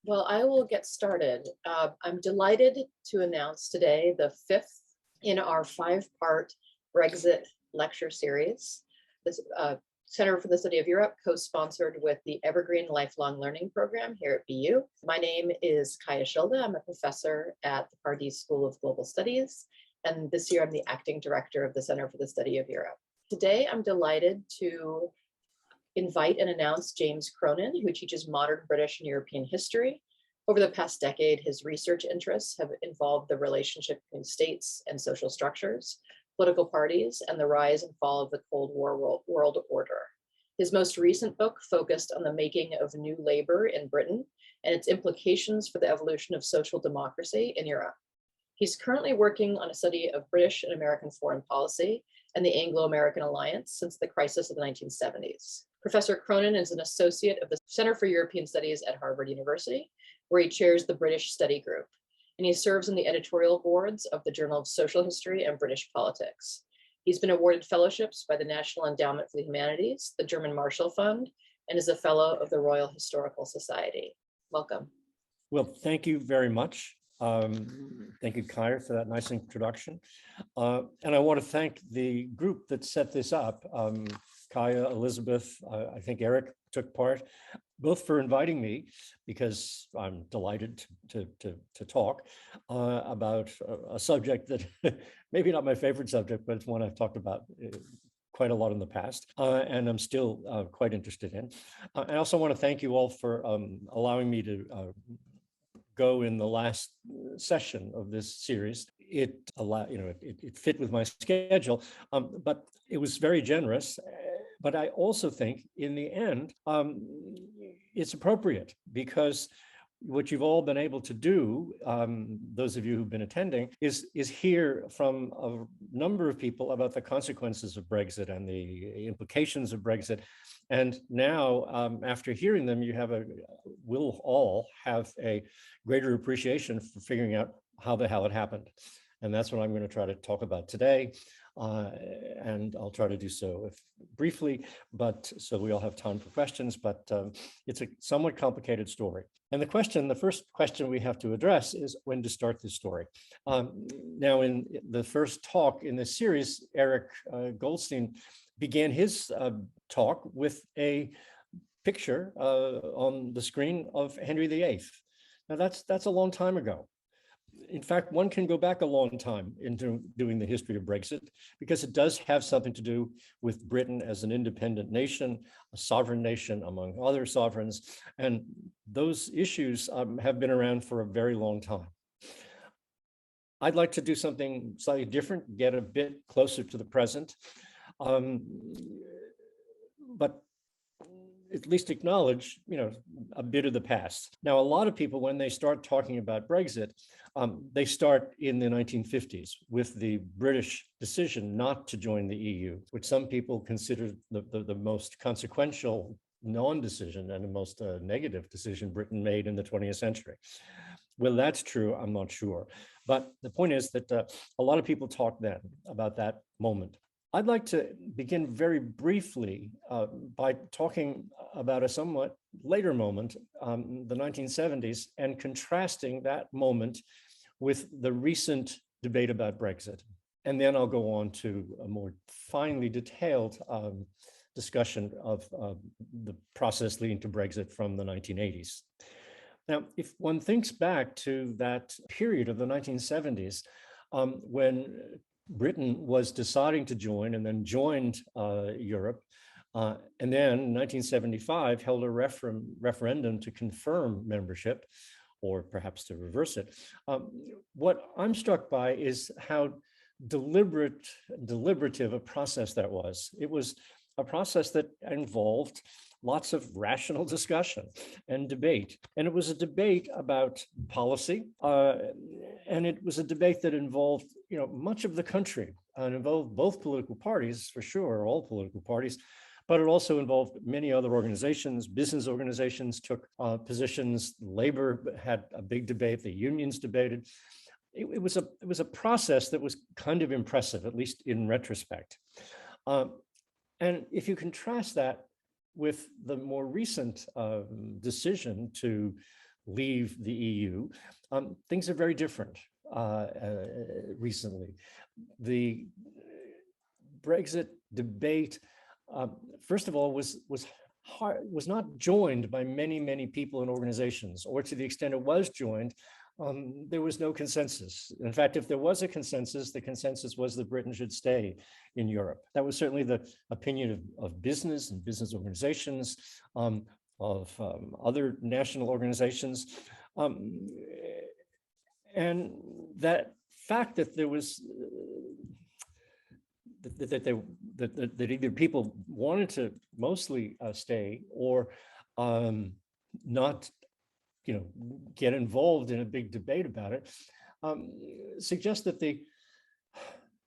Well, I will get started. I'm delighted to announce today the fifth in our five-part Brexit lecture series. This Center for the Study of Europe co-sponsored with the Evergreen Lifelong Learning Program here at BU. My name is Kaya Schilde. I'm a professor at the Pardee School of Global Studies, and this year I'm the acting director of the Center for the Study of Europe. Today, I'm delighted to invite and announce James Cronin, who teaches modern British and European history. Over the past decade, his research interests have involved the relationship between states and social structures, political parties, and the rise and fall of the Cold War world order. His most recent book focused on the making of new labor in Britain and its implications for the evolution of social democracy in Europe. He's currently working on a study of British and American foreign policy and the Anglo-American alliance since the crisis of the 1970s. Professor Cronin is an associate of the Center for European Studies at Harvard University, where he chairs the British Study Group, and he serves on the editorial boards of the Journal of Social History and British Politics. He's been awarded fellowships by the National Endowment for the Humanities, the German Marshall Fund, and is a fellow of the Royal Historical Society. Welcome. Well, thank you very much. Thank you, Kaya, for that nice introduction. And I want to thank the group that set this up. Kaya, Elizabeth, I think Eric took part, both for inviting me, because I'm delighted to talk about a subject that maybe not my favorite subject, but it's one I've talked about quite a lot in the past, and I'm still quite interested in. I also want to thank you all for allowing me to go in the last session of this series. It allowed, it fit with my schedule, but it was very generous. But I also think in the end, it's appropriate, because what you've all been able to do, those of you who've been attending, is hear from a number of people about the consequences of Brexit and the implications of Brexit. And now, after hearing them, we'll all have a greater appreciation for figuring out how the hell it happened. And that's what I'm going to try to talk about today. And I'll try to do so briefly, but so we all have time for questions, but it's a somewhat complicated story. And the first question we have to address is when to start this story. Now, in the first talk in this series, Eric Goldstein began his talk with a picture on the screen of Henry VIII. Now, that's a long time ago. In fact, one can go back a long time into doing the history of Brexit, because it does have something to do with Britain as an independent nation, a sovereign nation among other sovereigns. And those issues have been around for a very long time. I'd like to do something slightly different, get a bit closer to the present, but at least acknowledge, a bit of the past. Now, a lot of people, when they start talking about Brexit, they start in the 1950s with the British decision not to join the EU, which some people consider the most consequential non-decision and the most negative decision Britain made in the 20th century. Well, that's true, I'm not sure. But the point is that a lot of people talk then about that moment. I'd like to begin very briefly by talking about a somewhat later moment, the 1970s, and contrasting that moment with the recent debate about Brexit. And then I'll go on to a more finely detailed discussion of the process leading to Brexit from the 1980s. Now, if one thinks back to that period of the 1970s, when Britain was deciding to join and then joined Europe, and then in 1975 held a referendum to confirm membership, or perhaps to reverse it. What I'm struck by is how deliberative a process that was. It was a process that involved lots of rational discussion and debate. And it was a debate about policy, and it was a debate that involved, much of the country, and involved both political parties, for sure, all political parties, but it also involved many other organizations. Business organizations took positions. Labor had a big debate. The unions debated. It was a process that was kind of impressive, at least in retrospect. And if you contrast that with the more recent decision to leave the EU. Things are very different recently. The Brexit debate, first of all, was not joined by many people and organizations, or to the extent it was joined, there was no consensus. In fact, if there was a consensus, the consensus was that Britain should stay in Europe. That was certainly the opinion of business and business organizations, of other national organizations. And that fact that there was that either people wanted to mostly stay or not, get involved in a big debate about it, suggests that the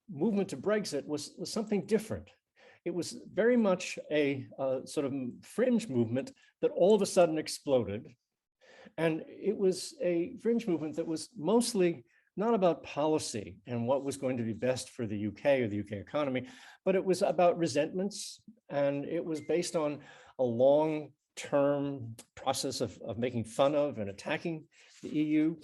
movement to Brexit was something different. It was very much a sort of fringe movement that all of a sudden exploded. And it was a fringe movement that was mostly not about policy and what was going to be best for the UK or the UK economy, but it was about resentments, and it was based on a long-term process of making fun of and attacking the EU.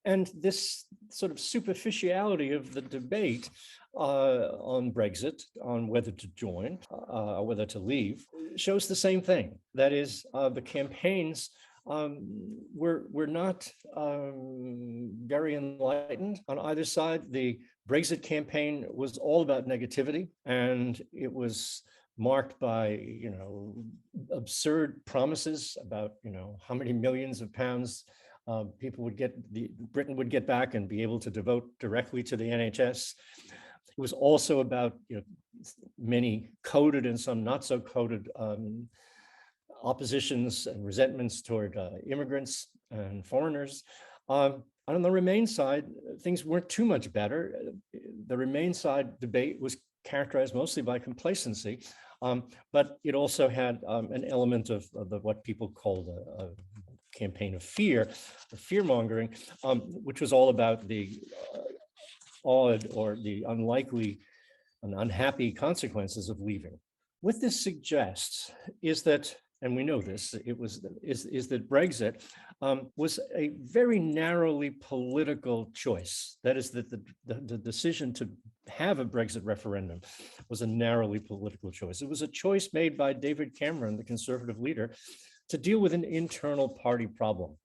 And this sort of superficiality of the debate on Brexit, on whether to join or whether to leave, shows the same thing. That is, the campaigns we're not very enlightened on either side. The Brexit campaign was all about negativity, and it was marked by, absurd promises about, how many millions of pounds people would get, Britain would get back and be able to devote directly to the NHS. It was also about, many coded and some not so coded oppositions and resentments toward immigrants and foreigners. On the Remain side, things weren't too much better. The Remain side debate was characterized mostly by complacency, but it also had an element of what people called a campaign of fear, fear-mongering, which was all about the odd or the unlikely and unhappy consequences of leaving. What this suggests is that, and we know this, is that Brexit was a very narrowly political choice. That is, that the decision to have a Brexit referendum was a narrowly political choice. It was a choice made by David Cameron, the Conservative leader, to deal with an internal party problem,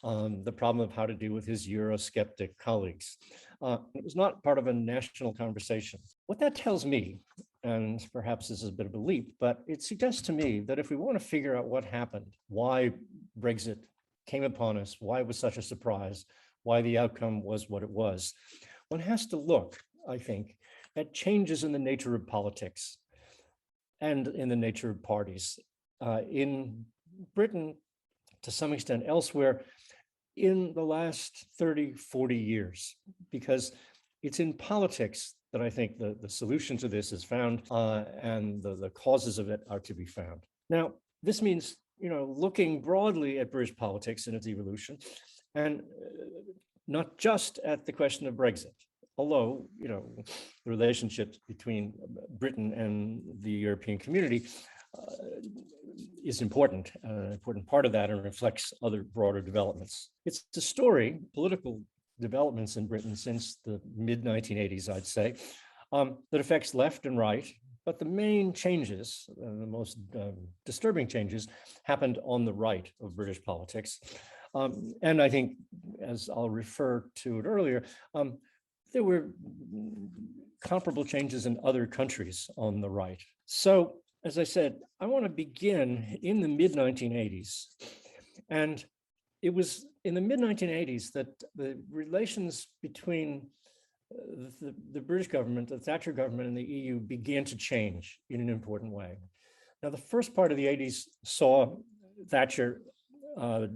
the problem of how to deal with his Eurosceptic colleagues. It was not part of a national conversation. What that tells me, and perhaps this is a bit of a leap, but it suggests to me that if we want to figure out what happened, why Brexit came upon us, why it was such a surprise, why the outcome was what it was, one has to look, I think, at changes in the nature of politics and in the nature of parties. In Britain, to some extent elsewhere, in the last 30, 40 years, because it's in politics that I think the solution to this is found, and the causes of it are to be found. Now, this means, looking broadly at British politics and its evolution, and not just at the question of Brexit, although, the relationships between Britain and the European community is important, an important part of that, and reflects other broader developments. It's the story, political developments in Britain since the mid-1980s, I'd say, that affects left and right. But the main changes, the most disturbing changes, happened on the right of British politics. And I think, as I'll refer to it earlier, there were comparable changes in other countries on the right. So, as I said, I want to begin in the mid-1980s. And it was in the mid-1980s that the relations between the British government, the Thatcher government, and the EU began to change in an important way. Now, the first part of the 80s saw Thatcher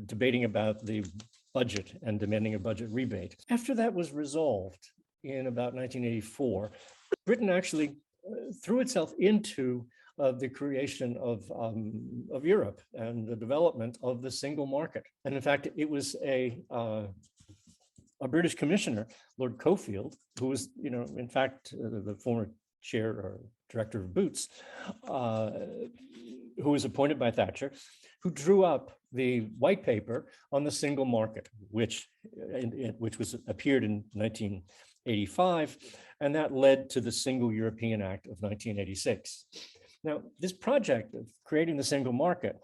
debating about the budget and demanding a budget rebate. After that was resolved in about 1984, Britain actually threw itself into the creation of Europe and the development of the single market. And in fact, it was a British commissioner, Lord Cockfield, who was, in fact, the former chair or director of Boots, who was appointed by Thatcher, who drew up the white paper on the single market, which appeared in 1985, and that led to the Single European Act of 1986. Now, this project of creating the single market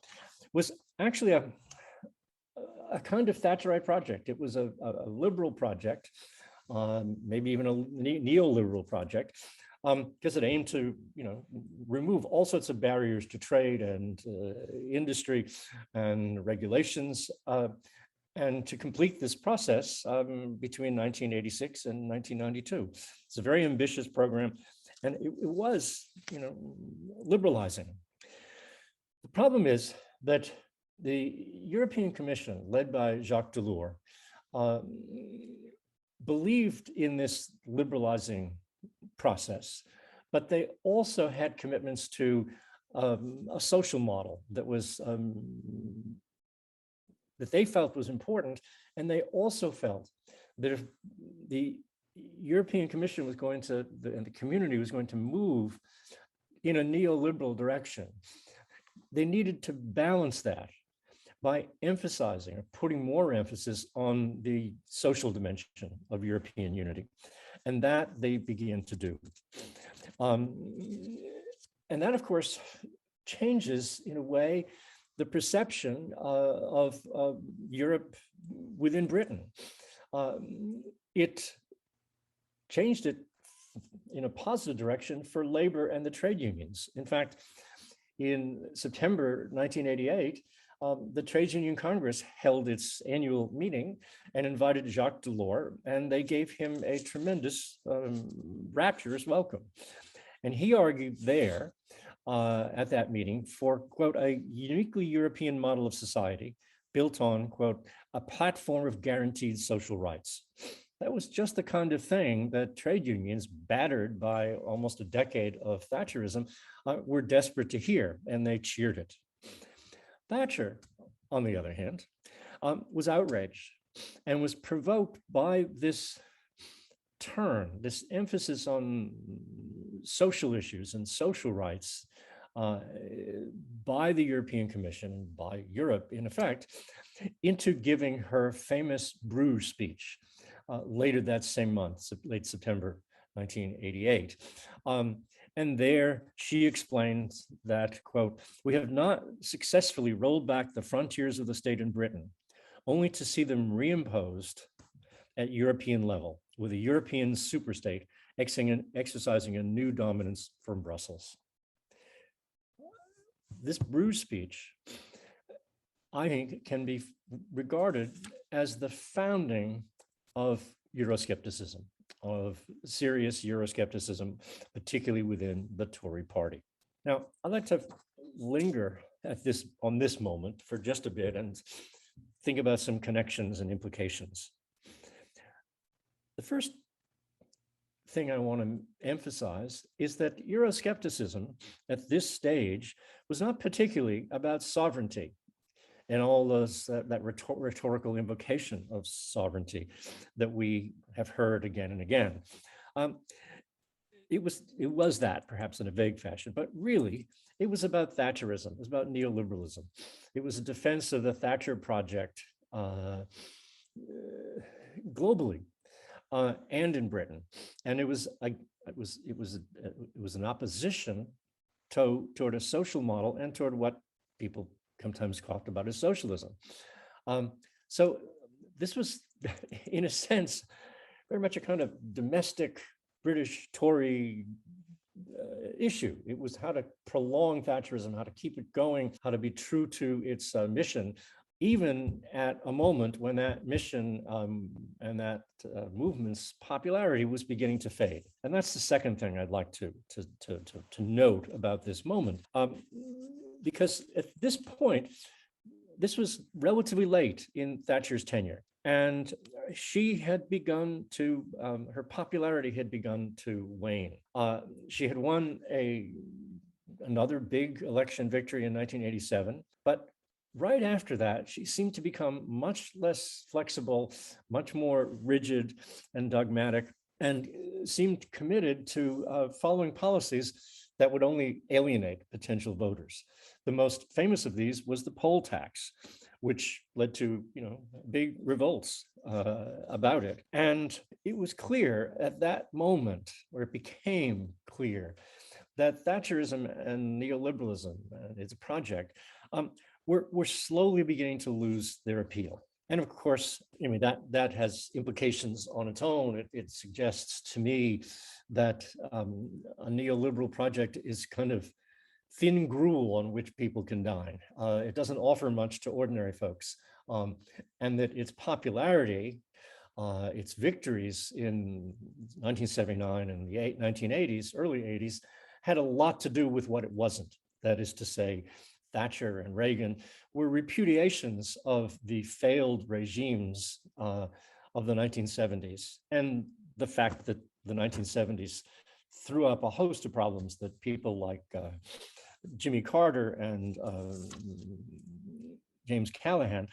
was actually a kind of Thatcherite project. It was a liberal project, maybe even a neoliberal project, because it aimed to, remove all sorts of barriers to trade and industry and regulations, and to complete this process between 1986 and 1992. It's a very ambitious program, and it was, liberalizing. The problem is that the European Commission, led by Jacques Delors, believed in this liberalizing process, but they also had commitments to a social model that was that they felt was important, and they also felt that if the European Commission was going to, and the community was going to move in a neoliberal direction, they needed to balance that by emphasizing or putting more emphasis on the social dimension of European unity. And that they began to do. And that, of course, changes in a way the perception of Europe within Britain. It changed it in a positive direction for labor and the trade unions. In fact, in September 1988, the Trades Union Congress held its annual meeting and invited Jacques Delors, and they gave him a tremendous rapturous welcome. And he argued there at that meeting for, quote, a uniquely European model of society built on, quote, a platform of guaranteed social rights. That was just the kind of thing that trade unions, battered by almost a decade of Thatcherism, were desperate to hear, and they cheered it. Thatcher, on the other hand, was outraged and was provoked by this turn, this emphasis on social issues and social rights by the European Commission, by Europe, in effect, into giving her famous Bruges speech later that same month, late September 1988. And there she explains that, quote, we have not successfully rolled back the frontiers of the state in Britain, only to see them reimposed at European level, with a European superstate exercising a new dominance from Brussels. This Bruges speech, I think, can be regarded as the founding of Euroscepticism, of serious Euroscepticism, particularly within the Tory party. Now, I'd like to linger on this moment for just a bit and think about some connections and implications. The first thing I want to emphasize is that Euroscepticism at this stage was not particularly about sovereignty and all those that rhetorical invocation of sovereignty that we have heard again and again. It was that, perhaps in a vague fashion, but really it was about Thatcherism. It was about neoliberalism. It was a defense of the Thatcher project globally and in Britain, and it was an opposition toward a social model and toward what people sometimes talked about as socialism. So this was, in a sense, very much a kind of domestic British Tory issue. It was how to prolong Thatcherism, how to keep it going, how to be true to its mission, even at a moment when that mission and that movement's popularity was beginning to fade. And that's the second thing I'd like to note about this moment. Because at this point, this was relatively late in Thatcher's tenure, and she had begun to, her popularity had begun to wane. She had won another big election victory in 1987, but right after that, she seemed to become much less flexible, much more rigid and dogmatic, and seemed committed to following policies that would only alienate potential voters. The most famous of these was the poll tax, which led to, big revolts about it. And it was clear at that moment, or it became clear, that Thatcherism and neoliberalism, its project, were slowly beginning to lose their appeal. And of course, that has implications on its own. It suggests to me that a neoliberal project is kind of thin gruel on which people can dine. It doesn't offer much to ordinary folks, and that its popularity, its victories in 1979 and the 1980s, early 80s, had a lot to do with what it wasn't. That is to say, Thatcher and Reagan were repudiations of the failed regimes of the 1970s, and the fact that the 1970s threw up a host of problems that people like Jimmy Carter and James Callahan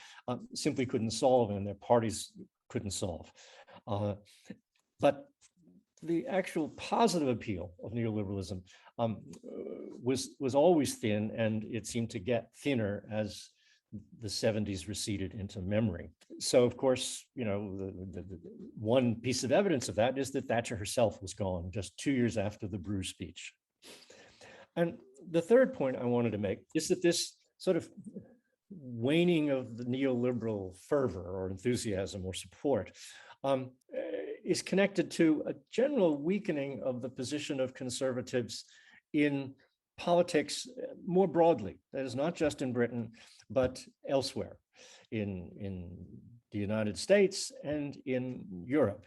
simply couldn't solve, and their parties couldn't solve. But the actual positive appeal of neoliberalism was always thin, and it seemed to get thinner as the 70s receded into memory. So, of course, the one piece of evidence of that is that Thatcher herself was gone just 2 years after the Bruges speech. And the third point I wanted to make is that this sort of waning of the neoliberal fervor or enthusiasm or support is connected to a general weakening of the position of conservatives in politics more broadly. That is not just in Britain, but elsewhere in the United States and in Europe.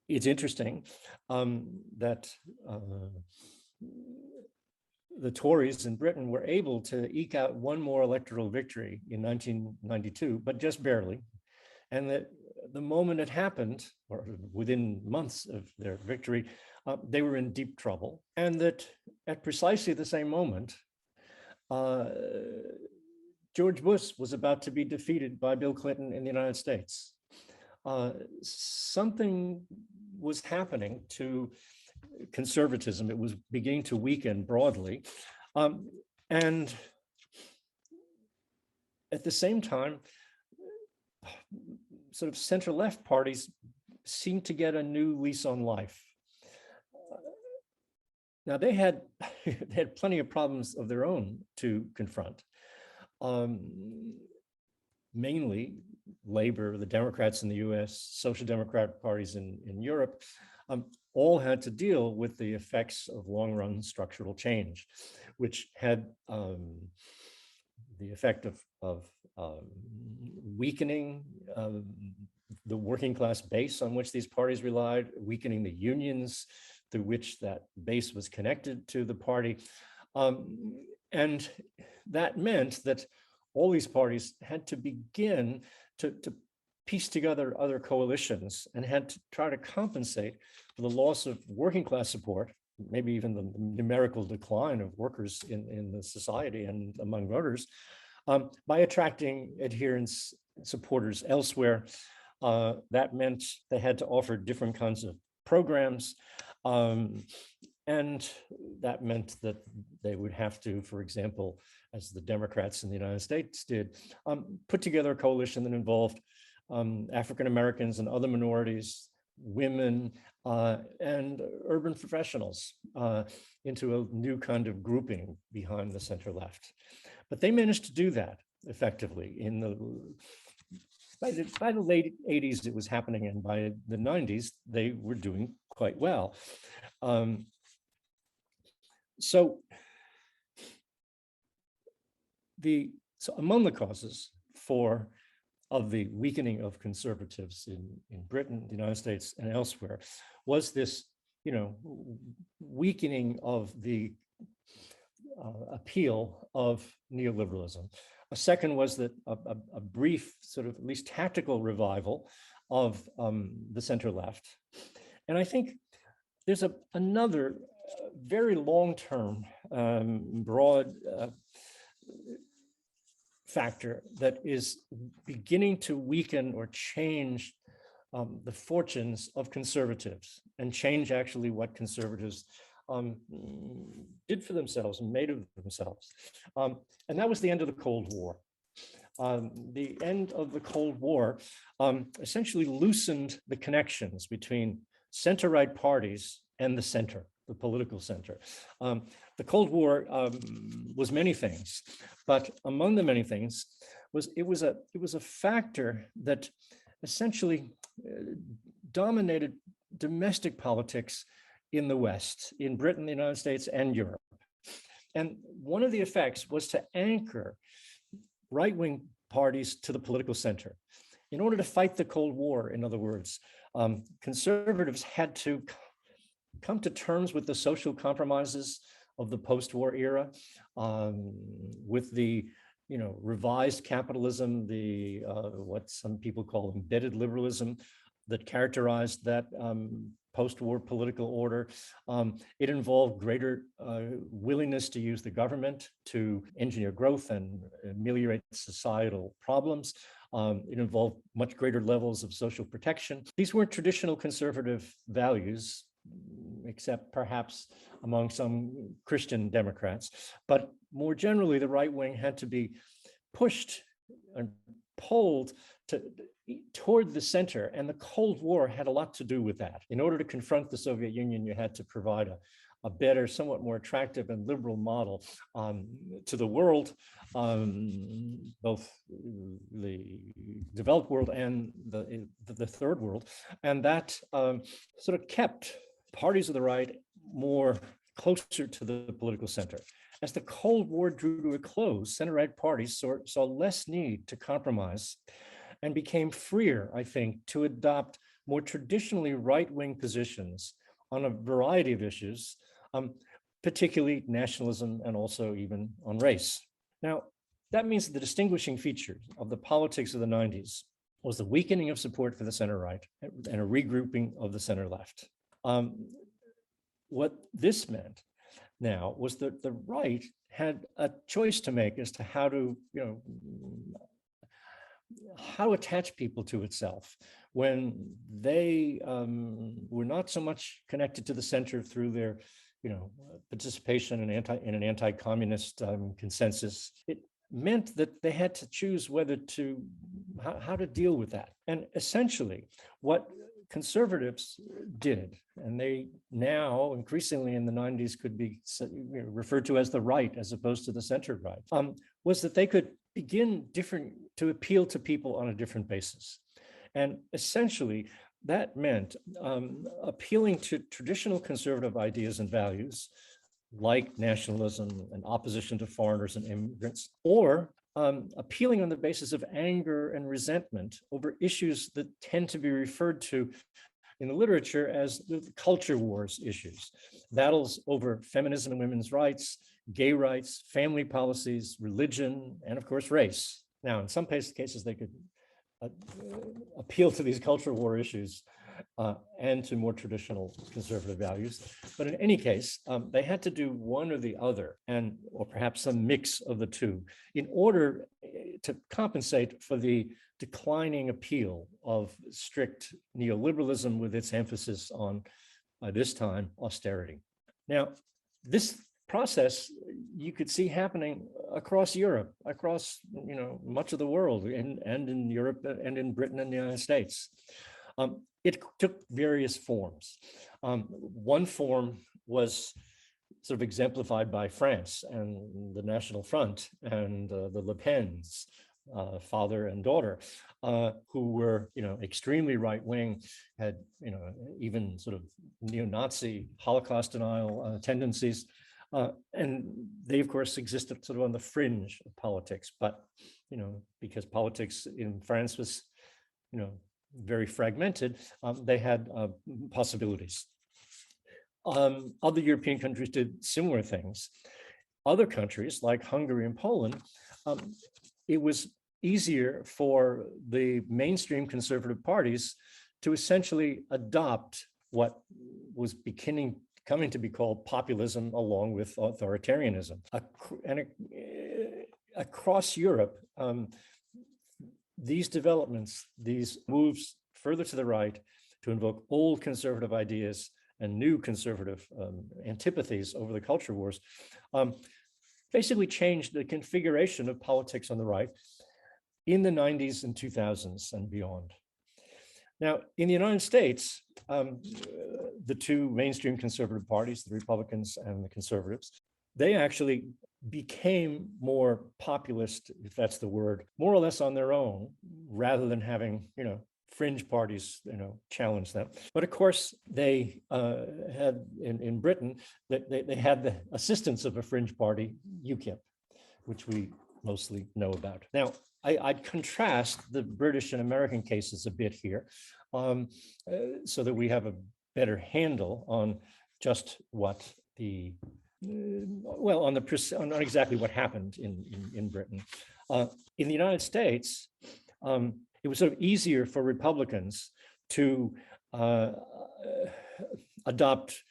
It's interesting that the Tories in Britain were able to eke out one more electoral victory in 1992, but just barely. And that the moment it happened, or within months of their victory, they were in deep trouble. And that at precisely the same moment, George Bush was about to be defeated by Bill Clinton in the United States. Something was happening to conservatism. It was beginning to weaken broadly. And at the same time, sort of center-left parties seemed to get a new lease on life. Now they had plenty of problems of their own to confront. Mainly Labor, the Democrats in the US, Social Democratic parties in Europe, all had to deal with the effects of long-run structural change, which had the effect of weakening the working class base on which these parties relied, weakening the unions through which that base was connected to the party. And that meant that all these parties had to begin to piece together other coalitions and had to try to compensate for the loss of working class support, maybe even the numerical decline of workers in the society and among voters, by attracting adherents, supporters elsewhere. That meant they had to offer different kinds of programs. And that meant that they would have to, for example, as the Democrats in the United States did, put together a coalition that involved African Americans and other minorities, women, and urban professionals into a new kind of grouping behind the center left. But they managed to do that effectively. By the late 80s, it was happening, and by the 90s, they were doing quite well. So among the causes of the weakening of conservatives in Britain, the United States, and elsewhere was this, weakening of the appeal of neoliberalism. A second was that a brief, sort of at least tactical revival of the center left. And I think there's another very long-term, broad factor that is beginning to weaken or change the fortunes of conservatives and change actually what conservatives did for themselves and made of themselves. And that was the end of the Cold War. The end of the Cold War essentially loosened the connections between center-right parties and the center, the political center. The Cold War was many things, but among the many things it was a factor that essentially dominated domestic politics in the West, in Britain, the United States, and Europe. And one of the effects was to anchor right-wing parties to the political center. In order to fight the Cold War, in other words, conservatives had to come to terms with the social compromises of the post-war era, with the revised capitalism, the what some people call embedded liberalism that characterized that post-war political order. It involved greater willingness to use the government to engineer growth and ameliorate societal problems. It involved much greater levels of social protection. These weren't traditional conservative values, except perhaps among some Christian Democrats. But more generally, the right wing had to be pushed and pulled toward the center, and the Cold War had a lot to do with that. In order to confront the Soviet Union, you had to provide a better, somewhat more attractive and liberal model to the world, both the developed world and the third world. And that sort of kept parties of the right more closer to the political center. As the Cold War drew to a close, center-right parties saw less need to compromise and became freer, I think, to adopt more traditionally right-wing positions on a variety of issues, particularly nationalism and also even on race. Now, that means that the distinguishing feature of the politics of the 90s was the weakening of support for the center-right and a regrouping of the center-left. What this meant now was that the right had a choice to make as to how to, how to attach people to itself when they were not so much connected to the center through their, participation in an anti-communist consensus. It meant that they had to choose whether to, how to deal with that. And essentially, what conservatives did, and they now increasingly in the 90s could be referred to as the right as opposed to the center right, was that they could begin to appeal to people on a different basis. And essentially, that meant appealing to traditional conservative ideas and values, like nationalism and opposition to foreigners and immigrants, or appealing on the basis of anger and resentment over issues that tend to be referred to in the literature as the culture wars issues, battles over feminism and women's rights, gay rights, family policies, religion, and of course, race. Now, in some cases, they could appeal to these culture war issues and to more traditional conservative values. But in any case, they had to do one or the other, or perhaps some mix of the two, in order to compensate for the declining appeal of strict neoliberalism with its emphasis on, this time, austerity. Now, this process you could see happening across Europe, across much of the world, and in Europe and in Britain and the United States. It took various forms. One form was sort of exemplified by France and the National Front and the Le Pens, father and daughter, who were extremely right-wing, had even sort of neo-Nazi Holocaust denial tendencies. And they, of course, existed sort of on the fringe of politics, but, because politics in France was, very fragmented, they had possibilities. Other European countries did similar things. Other countries, like Hungary and Poland, it was easier for the mainstream conservative parties to essentially adopt what was coming to be called populism along with authoritarianism. Across Europe, these developments, these moves further to the right to invoke old conservative ideas and new conservative antipathies over the culture wars, basically changed the configuration of politics on the right in the 90s and 2000s and beyond. Now, in the United States, the two mainstream conservative parties, the Republicans and the conservatives, they actually became more populist, if that's the word, more or less on their own, rather than having, fringe parties, challenge them. But of course, they had in Britain, they had the assistance of a fringe party, UKIP, which we mostly know about. Now, I'd contrast the British and American cases a bit here, so that we have a better handle on just what the on exactly what happened in Britain. In the United States, it was sort of easier for Republicans to adopt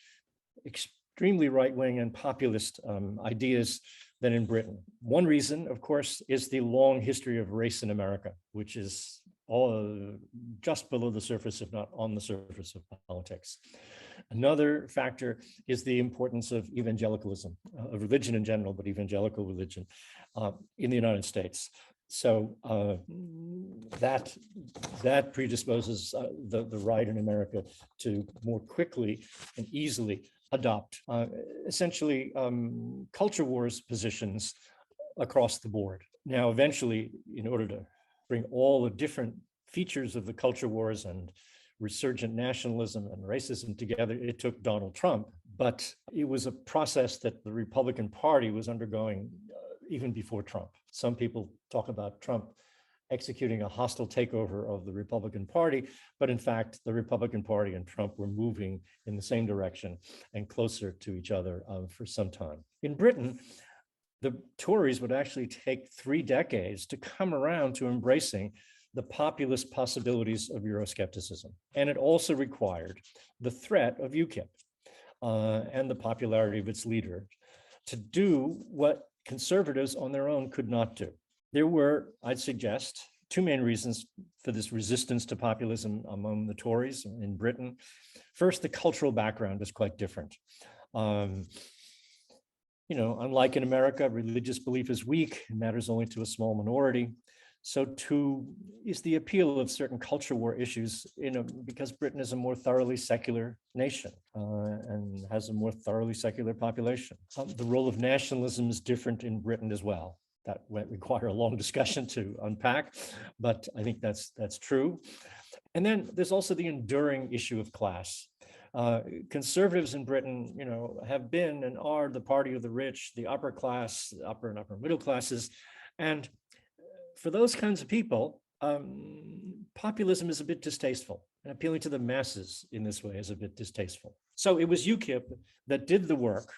extremely right-wing and populist ideas than in Britain. One reason, of course, is the long history of race in America, which is all just below the surface, if not on the surface of politics. Another factor is the importance of evangelicalism, of religion in general, but evangelical religion in the United States. So that predisposes the right in America to more quickly and easily adopt essentially culture wars positions across the board. Now, eventually, in order to bring all the different features of the culture wars and resurgent nationalism and racism together, it took Donald Trump, but it was a process that the Republican Party was undergoing even before Trump. Some people talk about Trump executing a hostile takeover of the Republican Party, but in fact, the Republican Party and Trump were moving in the same direction and closer to each other for some time. In Britain, the Tories would actually take 3 decades to come around to embracing the populist possibilities of Euroscepticism. And it also required the threat of UKIP and the popularity of its leader to do what conservatives on their own could not do. There were, I'd suggest, 2 main reasons for this resistance to populism among the Tories in Britain. First, the cultural background is quite different. Unlike in America, religious belief is weak and matters only to a small minority. So too is the appeal of certain culture war issues, because Britain is a more thoroughly secular nation and has a more thoroughly secular population. The role of nationalism is different in Britain as well. That might require a long discussion to unpack, but I think that's true. And then there's also the enduring issue of class. Conservatives in Britain, have been and are the party of the rich, the upper class, upper and upper middle classes, and for those kinds of people, populism is a bit distasteful, and appealing to the masses in this way is a bit distasteful. So it was UKIP that did the work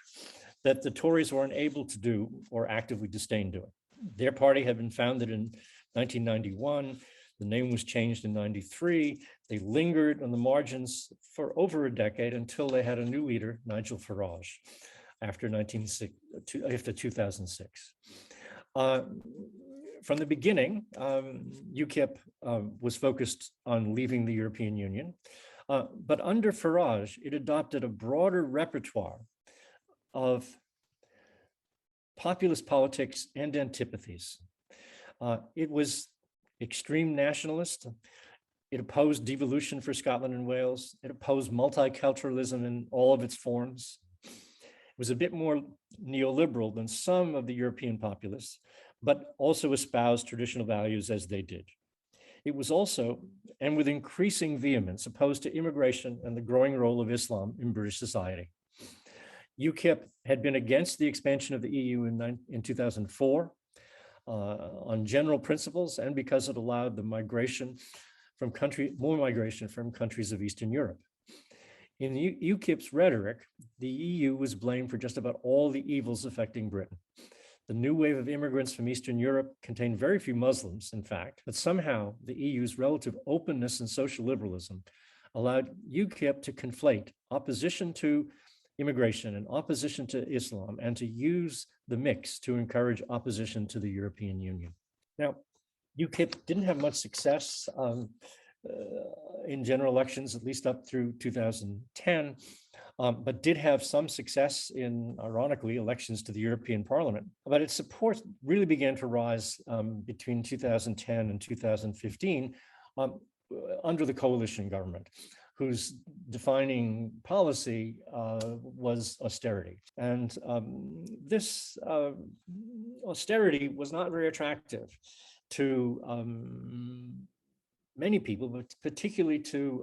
that the Tories were unable to do or actively disdained doing. Their party had been founded in 1991. The name was changed in 93. They lingered on the margins for over a decade until they had a new leader, Nigel Farage, after 2006. From the beginning, UKIP was focused on leaving the European Union, but under Farage, it adopted a broader repertoire of populist politics and antipathies. It was extreme nationalist. It opposed devolution for Scotland and Wales. It opposed multiculturalism in all of its forms. It was a bit more neoliberal than some of the European populists, but also espoused traditional values as they did. It was also, and with increasing vehemence, opposed to immigration and the growing role of Islam in British society. UKIP had been against the expansion of the EU in 2004 on general principles and because it allowed the more migration from countries of Eastern Europe. In UKIP's rhetoric, the EU was blamed for just about all the evils affecting Britain. The new wave of immigrants from Eastern Europe contained very few Muslims, in fact, but somehow the EU's relative openness and social liberalism allowed UKIP to conflate opposition to immigration and opposition to Islam and to use the mix to encourage opposition to the European Union. Now, UKIP didn't have much success in general elections, at least up through 2010, but did have some success in, ironically, elections to the European Parliament. But its support really began to rise between 2010 and 2015 under the coalition government, whose defining policy was austerity. And this austerity was not very attractive to many people, but particularly to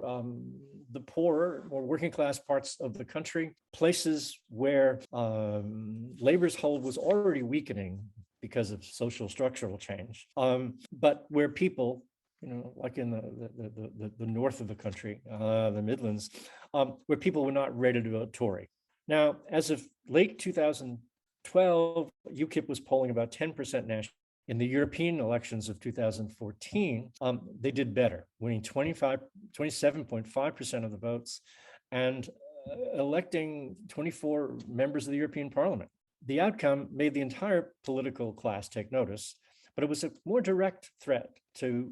the poorer or working class parts of the country, places where labor's hold was already weakening because of social structural change, but where people, like in the north of the country, the Midlands, where people were not ready to vote Tory. Now, as of late 2012, UKIP was polling about 10% nationally. In the European elections of 2014, they did better, winning 27.5% of the votes and electing 24 members of the European Parliament. The outcome made the entire political class take notice, but it was a more direct threat to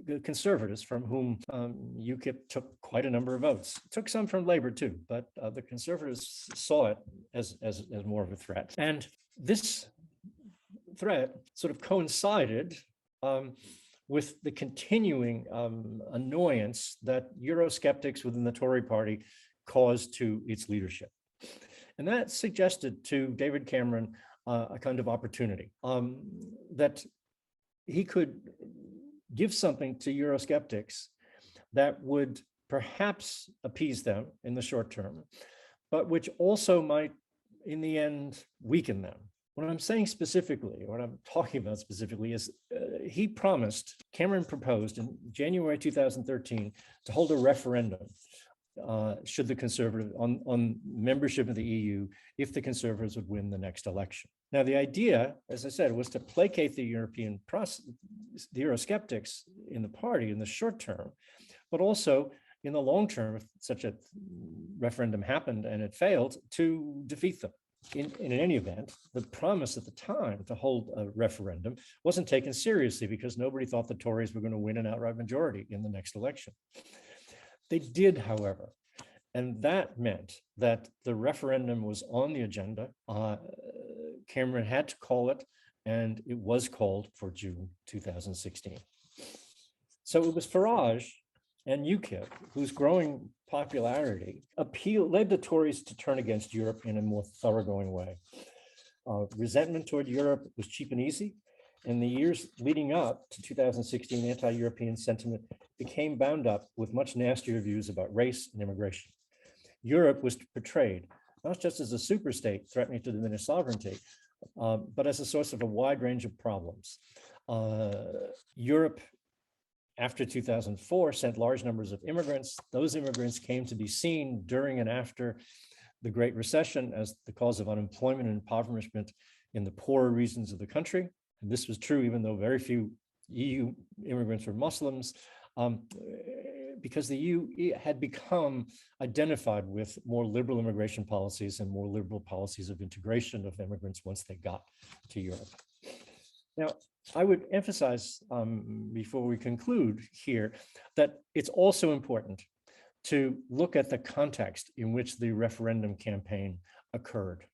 the conservatives, from whom UKIP took quite a number of votes. It took some from Labour too, but the conservatives saw it as more of a threat. And this threat sort of coincided with the continuing annoyance that Eurosceptics within the Tory party caused to its leadership. And that suggested to David Cameron a kind of opportunity, that he could give something to Eurosceptics that would perhaps appease them in the short term, but which also might, in the end, weaken them. What I'm saying specifically, what I'm talking about specifically, is Cameron proposed in January 2013 to hold a referendum should the Conservative on membership of the EU, if the Conservatives would win the next election. Now, the idea, as I said, was to placate the the Eurosceptics in the party in the short term, but also in the long term, if such a referendum happened and it failed, to defeat them. In any event, the promise at the time to hold a referendum wasn't taken seriously because nobody thought the Tories were going to win an outright majority in the next election. They did, however, and that meant that the referendum was on the agenda. Cameron had to call it, and it was called for June 2016. So it was Farage and UKIP, whose growing popularity led the Tories to turn against Europe in a more thoroughgoing way. Resentment toward Europe was cheap and easy. In the years leading up to 2016, anti-European sentiment became bound up with much nastier views about race and immigration. Europe was portrayed not just as a superstate threatening to diminish sovereignty, but as a source of a wide range of problems. Europe, after 2004, sent large numbers of immigrants. Those immigrants came to be seen during and after the Great Recession as the cause of unemployment and impoverishment in the poorer regions of the country. And this was true even though very few EU immigrants were Muslims, because the EU had become identified with more liberal immigration policies and more liberal policies of integration of immigrants once they got to Europe. Now, I would emphasize before we conclude here that it's also important to look at the context in which the referendum campaign occurred.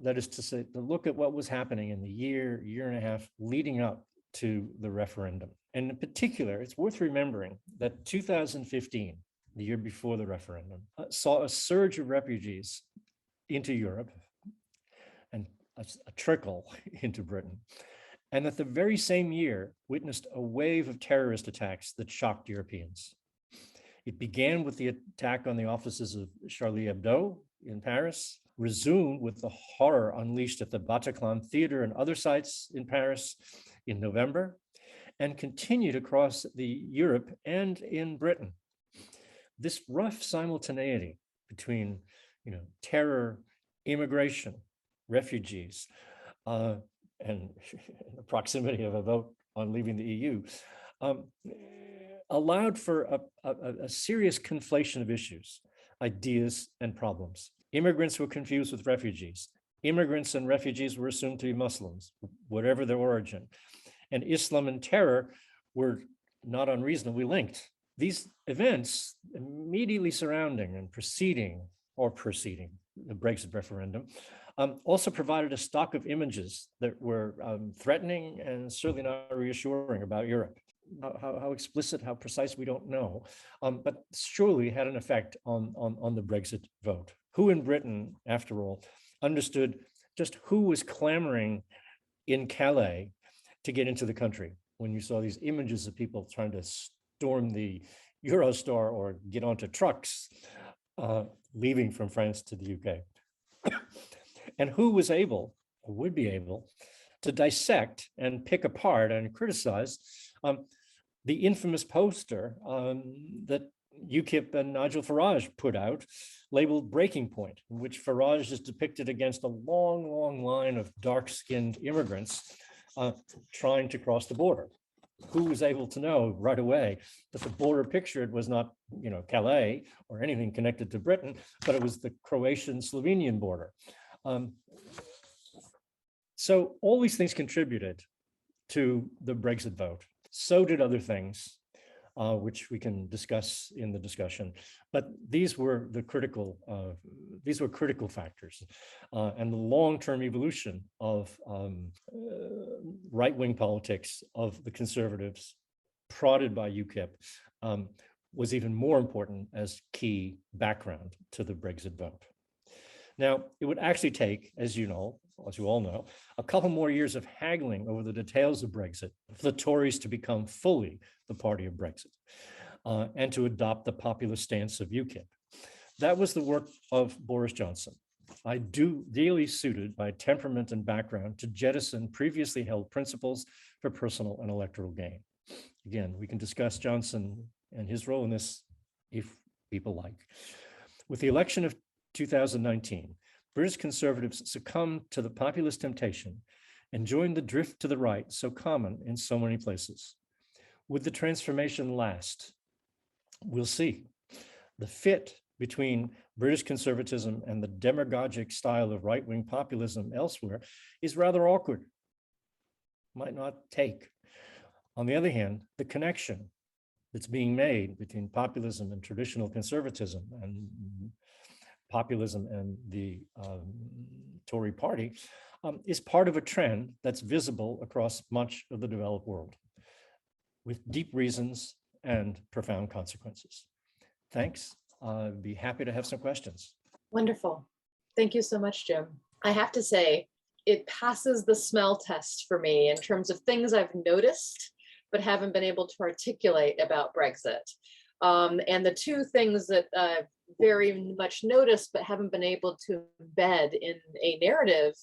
That is to say, to look at what was happening in the year and a half leading up to the referendum. And in particular, it's worth remembering that 2015, the year before the referendum, saw a surge of refugees into Europe and a trickle into Britain. And that the very same year witnessed a wave of terrorist attacks that shocked Europeans. It began with the attack on the offices of Charlie Hebdo in Paris, resumed with the horror unleashed at the Bataclan Theater and other sites in Paris in November, and continued across Europe and in Britain. This rough simultaneity between terror, immigration, refugees, and the proximity of a vote on leaving the EU, allowed for a serious conflation of issues, ideas, and problems. Immigrants were confused with refugees. Immigrants and refugees were assumed to be Muslims, whatever their origin. And Islam and terror were not unreasonably linked. These events immediately surrounding and preceding the Brexit referendum also provided a stock of images that were threatening and certainly not reassuring about Europe. How explicit, how precise, we don't know, but surely had an effect on the Brexit vote. Who in Britain, after all, understood just who was clamoring in Calais to get into the country when you saw these images of people trying to storm the Eurostar or get onto trucks leaving from France to the UK? And who was able, or would be able, to dissect and pick apart and criticize the infamous poster that UKIP and Nigel Farage put out, labeled Breaking Point, in which Farage is depicted against a long, long line of dark-skinned immigrants trying to cross the border. Who was able to know right away that the border pictured was not, Calais or anything connected to Britain, but it was the Croatian-Slovenian border. So all these things contributed to the Brexit vote. So did other things, which we can discuss in the discussion. But these were the critical factors, and the long-term evolution of right-wing politics of the Conservatives, prodded by UKIP, was even more important as key background to the Brexit vote. Now, it would actually take, as you all know, a couple more years of haggling over the details of Brexit for the Tories to become fully the party of Brexit and to adopt the populist stance of UKIP. That was the work of Boris Johnson, ideally suited by temperament and background to jettison previously held principles for personal and electoral gain. Again, we can discuss Johnson and his role in this if people like. With the election of 2019, British Conservatives succumbed to the populist temptation and joined the drift to the right so common in so many places. Would the transformation last? We'll see. The fit between British conservatism and the demagogic style of right-wing populism elsewhere is rather awkward. Might not take. On the other hand, the connection that's being made between populism and traditional conservatism and populism and the Tory party is part of a trend that's visible across much of the developed world with deep reasons and profound consequences. Thanks. I'd be happy to have some questions. Wonderful. Thank you so much, Jim. I have to say, it passes the smell test for me in terms of things I've noticed, but haven't been able to articulate about Brexit. And the two things that I've very much noticed, but haven't been able to embed in a narrative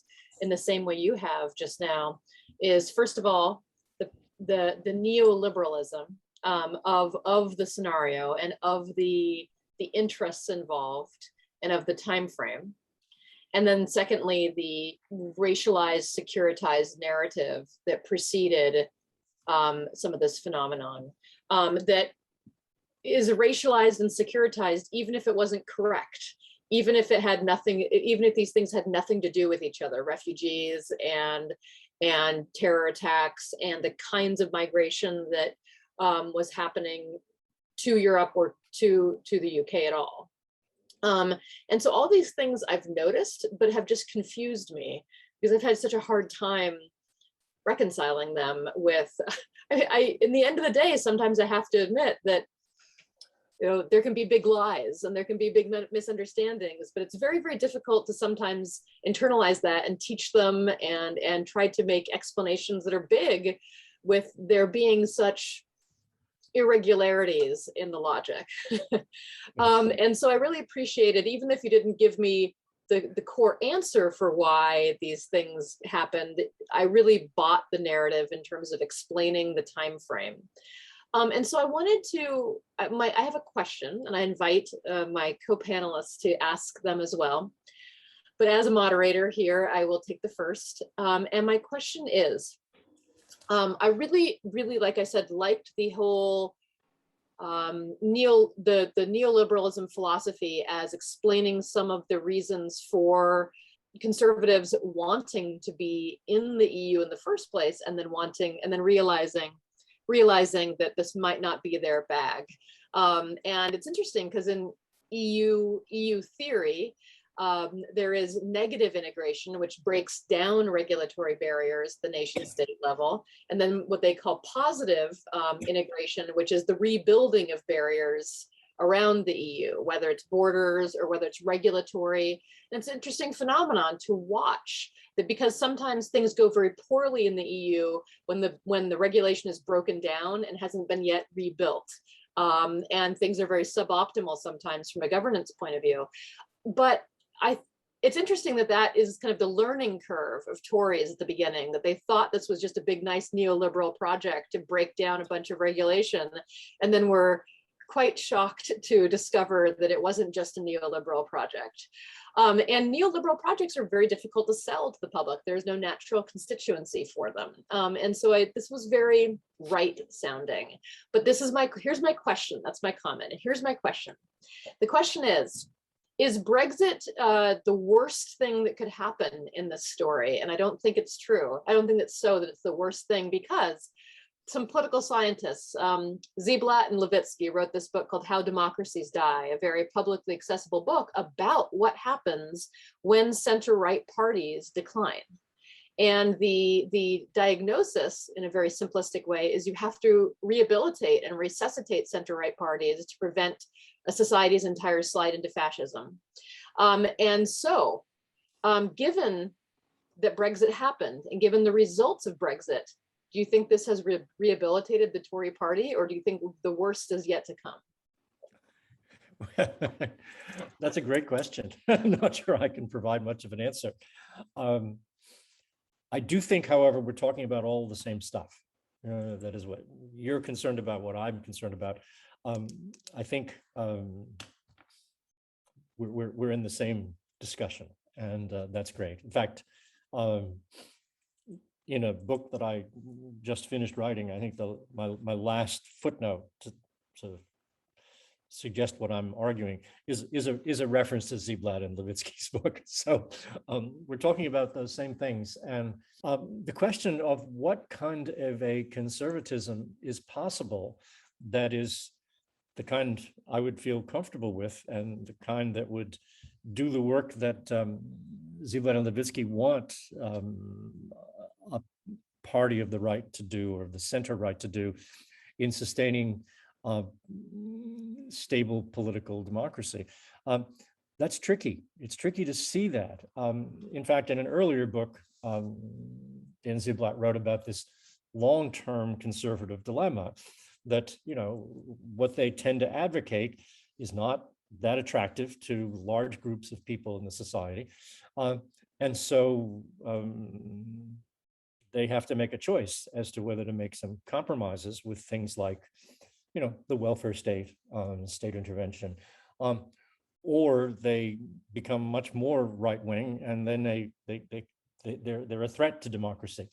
in the same way you have just now, is first of all, the neoliberalism of the scenario and of the interests involved and of the time frame. And then secondly, the racialized, securitized narrative that preceded some of this phenomenon that is racialized and securitized, even if it wasn't correct, even if it had nothing, even if these things had nothing to do with each other, refugees and terror attacks and the kinds of migration that was happening to Europe or to the UK at all. And so all these things I've noticed, but have just confused me because I've had such a hard time reconciling them with, in the end of the day, sometimes I have to admit that there can be big lies and there can be big misunderstandings, but it's very, very difficult to sometimes internalize that and teach them and try to make explanations that are big with there being such irregularities in the logic. And so I really appreciate it, even if you didn't give me the core answer for why these things happened, I really bought the narrative in terms of explaining the time frame. And so I wanted to, I have a question and I invite my co-panelists to ask them as well. But as a moderator here, I will take the first. And my question is, I really, like I said, liked the whole the neoliberalism philosophy as explaining some of the reasons for conservatives wanting to be in the EU in the first place, and then realizing that this might not be their bag. And it's interesting because in EU theory, there is negative integration, which breaks down regulatory barriers at the nation state level, and then what they call positive integration, which is the rebuilding of barriers around the EU, whether it's borders or whether it's regulatory. And it's an interesting phenomenon to watch, that because sometimes things go very poorly in the EU when the regulation is broken down and hasn't been yet rebuilt. And things are very suboptimal sometimes from a governance point of view. But it's interesting that that is kind of the learning curve of Tories at the beginning, that they thought this was just a big, nice neoliberal project to break down a bunch of regulation. And then were quite shocked to discover that it wasn't just a neoliberal project. And neoliberal projects are very difficult to sell to the public. There's no natural constituency for them. And so this was very right sounding. But here's my question. That's my comment. And here's my question. The question is Brexit the worst thing that could happen in this story? And I don't think it's true. I don't think it's so that it's the worst thing, because some political scientists, Ziblatt and Levitsky, wrote this book called How Democracies Die, a very publicly accessible book about what happens when center-right parties decline. And the diagnosis, in a very simplistic way, is you have to rehabilitate and resuscitate center-right parties to prevent a society's entire slide into fascism. And so, given that Brexit happened, and given the results of Brexit, do you think this has rehabilitated the Tory party, or do you think the worst is yet to come? That's a great question. I'm not sure I can provide much of an answer. I do think, however, we're talking about all the same stuff. That is what you're concerned about, what I'm concerned about. I think we're in the same discussion, and that's great. In fact, in a book that I just finished writing, I think my last footnote to suggest what I'm arguing is a reference to Ziblatt and Levitsky's book. So we're talking about those same things. And the question of what kind of a conservatism is possible that is the kind I would feel comfortable with, and the kind that would do the work that Ziblatt and Levitsky want a party of the right to do, or the center right to do, in sustaining stable political democracy. That's tricky. It's tricky to see that. In fact, in an earlier book, Dan Ziblatt wrote about this long-term conservative dilemma, that, you know, what they tend to advocate is not that attractive to large groups of people in the society. And so they have to make a choice as to whether to make some compromises with things like, you know, the welfare state, state intervention, or they become much more right-wing, and then they're a threat to democracy.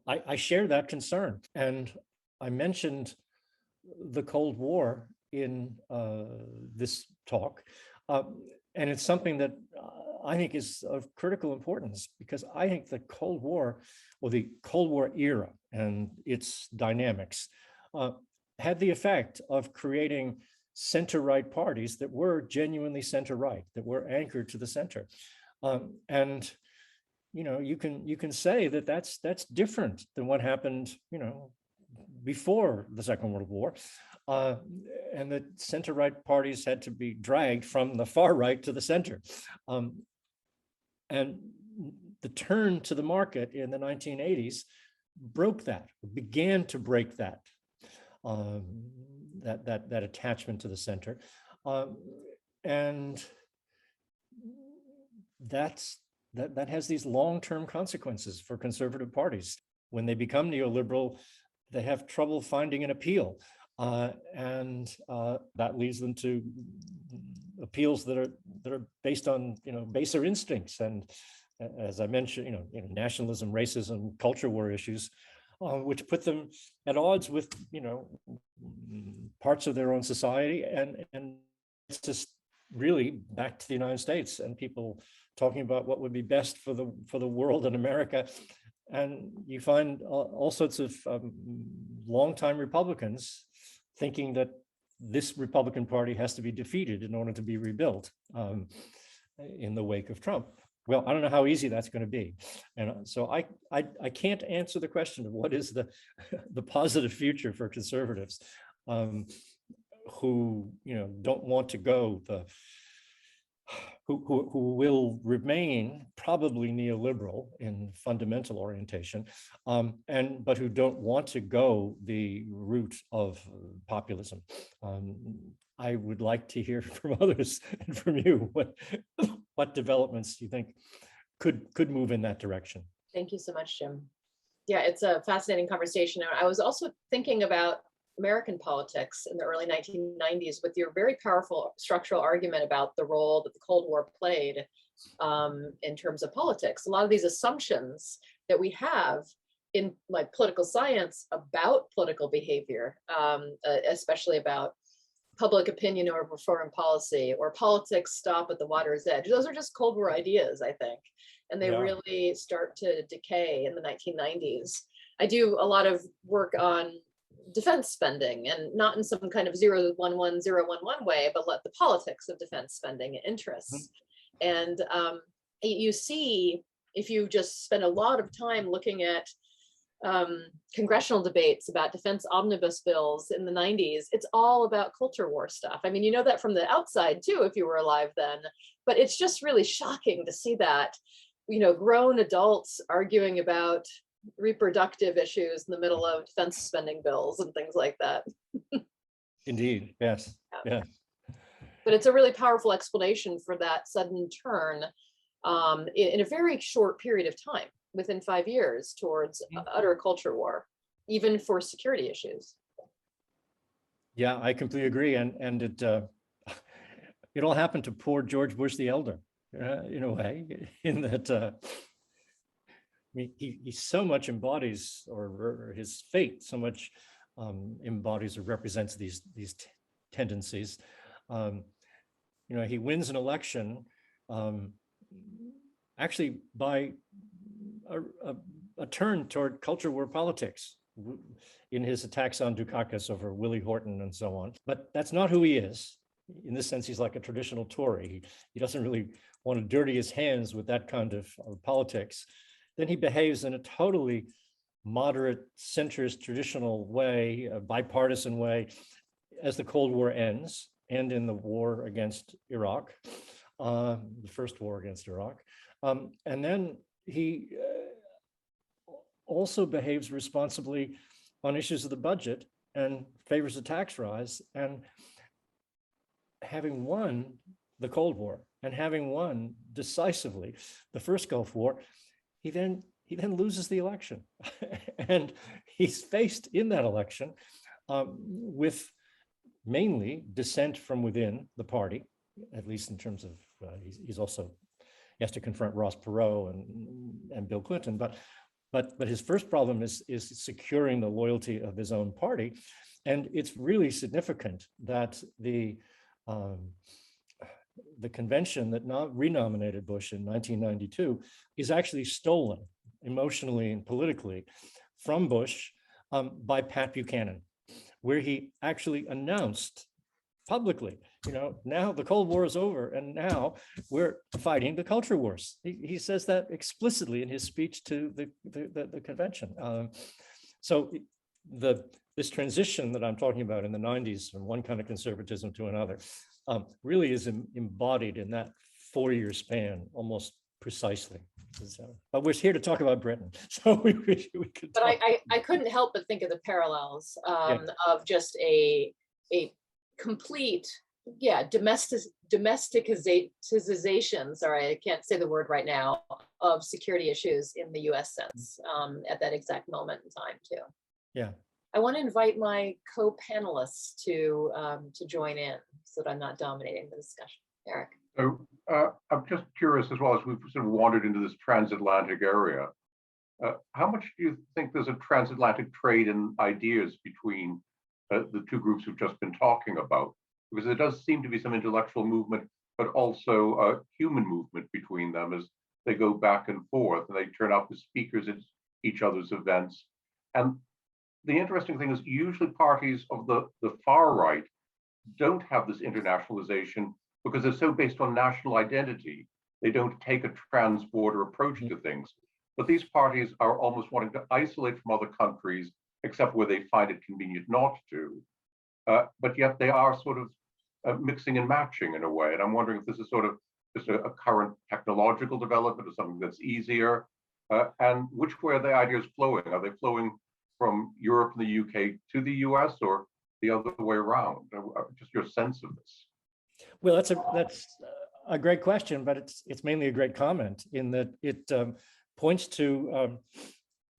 I share that concern, and I mentioned the Cold War in this talk, and it's something that I think is of critical importance, because I think the Cold War, or the Cold War era and its dynamics, had the effect of creating center-right parties that were genuinely center-right, that were anchored to the center. And you know, you can say that that's different than what happened, you know, before the Second World War, and that center-right parties had to be dragged from the far right to the center. And the turn to the market in the 1980s broke that, began to break that, that attachment to the center, and that has these long-term consequences for conservative parties. When they become neoliberal, they have trouble finding an appeal, and that leads them to appeals that are based on, you know, baser instincts, and as I mentioned, you know, nationalism, racism, culture war issues, which put them at odds with, you know, parts of their own society, and it's just really back to the United States and people talking about what would be best for the world and America. And you find all sorts of longtime Republicans thinking that this Republican Party has to be defeated in order to be rebuilt in the wake of Trump. Well, I don't know how easy that's going to be. And so I can't answer the question of what is the, the positive future for conservatives who, you know, don't want to go the, who will remain probably neoliberal in fundamental orientation, but who don't want to go the route of populism. I would like to hear from others and from you what developments you think could move in that direction. Thank you so much, Jim. Yeah, it's a fascinating conversation. I was also thinking about American politics in the early 1990s with your very powerful structural argument about the role that the Cold War played in terms of politics. A lot of these assumptions that we have in like political science about political behavior, especially about public opinion over foreign policy or politics stop at the water's edge. Those are just Cold War ideas, I think. And they really start to decay in the 1990s. I do a lot of work on defense spending, and not in some kind of 0-1-1, 0-1-1 way, but let the politics of defense spending and interests. And you see, if you just spend a lot of time looking at congressional debates about defense omnibus bills in the 90s, it's all about culture war stuff. I mean, you know that from the outside too, if you were alive then, but it's just really shocking to see that, you know, grown adults arguing about reproductive issues in the middle of defense spending bills and things like that. Indeed, yes, yeah. But it's a really powerful explanation for that sudden turn in a very short period of time, within 5 years, towards utter culture war, even for security issues. Yeah, I completely agree, and it all happened to poor George Bush the elder, in a way, in that. I mean, he so much embodies, or his fate so much embodies or represents these tendencies. You know, he wins an election actually by a turn toward culture war politics in his attacks on Dukakis over Willie Horton and so on. But that's not who he is. In this sense, he's like a traditional Tory. He doesn't really want to dirty his hands with that kind of politics. Then he behaves in a totally moderate, centrist, traditional way, a bipartisan way, as the Cold War ends, and in the war against Iraq, the first war against Iraq. And then he also behaves responsibly on issues of the budget and favors a tax rise. And having won the Cold War and having won decisively the first Gulf War, he then loses the election. And he's faced in that election with mainly dissent from within the party, at least in terms of, he has to confront Ross Perot and Bill Clinton, but his first problem is securing the loyalty of his own party. And it's really significant that the convention that renominated Bush in 1992 is actually stolen emotionally and politically from Bush by Pat Buchanan, where he actually announced publicly, you know, now the Cold War is over and now we're fighting the culture wars. He says that explicitly in his speech to the convention. So this transition that I'm talking about in the 90s from one kind of conservatism to another really is embodied in that 4-year span almost precisely. So, but we're here to talk about Britain, so we could. But I couldn't help but think of the parallels of just a complete, domesticization. Sorry, I can't say the word right now, of security issues in the U.S. sense at that exact moment in time too. Yeah. I want to invite my co-panelists to join in so that I'm not dominating the discussion. Eric. So I'm just curious, as well, as we've sort of wandered into this transatlantic area, how much do you think there's a transatlantic trade in ideas between the two groups we've just been talking about? Because there does seem to be some intellectual movement, but also a human movement between them as they go back and forth, and they turn out the speakers. each other's events. And the interesting thing is usually parties of the far right don't have this internationalization because they're so based on national identity. They don't take a trans-border approach to things. But these parties are almost wanting to isolate from other countries, except where they find it convenient not to. But yet they are sort of mixing and matching in a way. And I'm wondering if this is sort of just a current technological development or something that's easier. And which way are the ideas flowing? Are they flowing from Europe and the UK to the US or the other way around? Just your sense of this. Well, that's a great question, but it's mainly a great comment in that it points to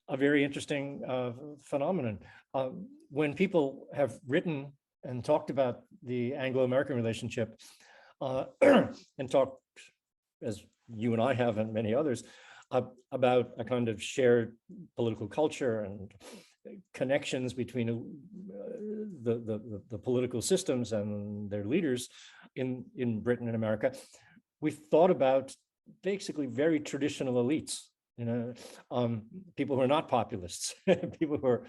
a very interesting phenomenon. When people have written and talked about the Anglo-American relationship and talked, as you and I have and many others, about a kind of shared political culture and connections between the political systems and their leaders in Britain and America, we've thought about basically very traditional elites, people who are not populists, people who are,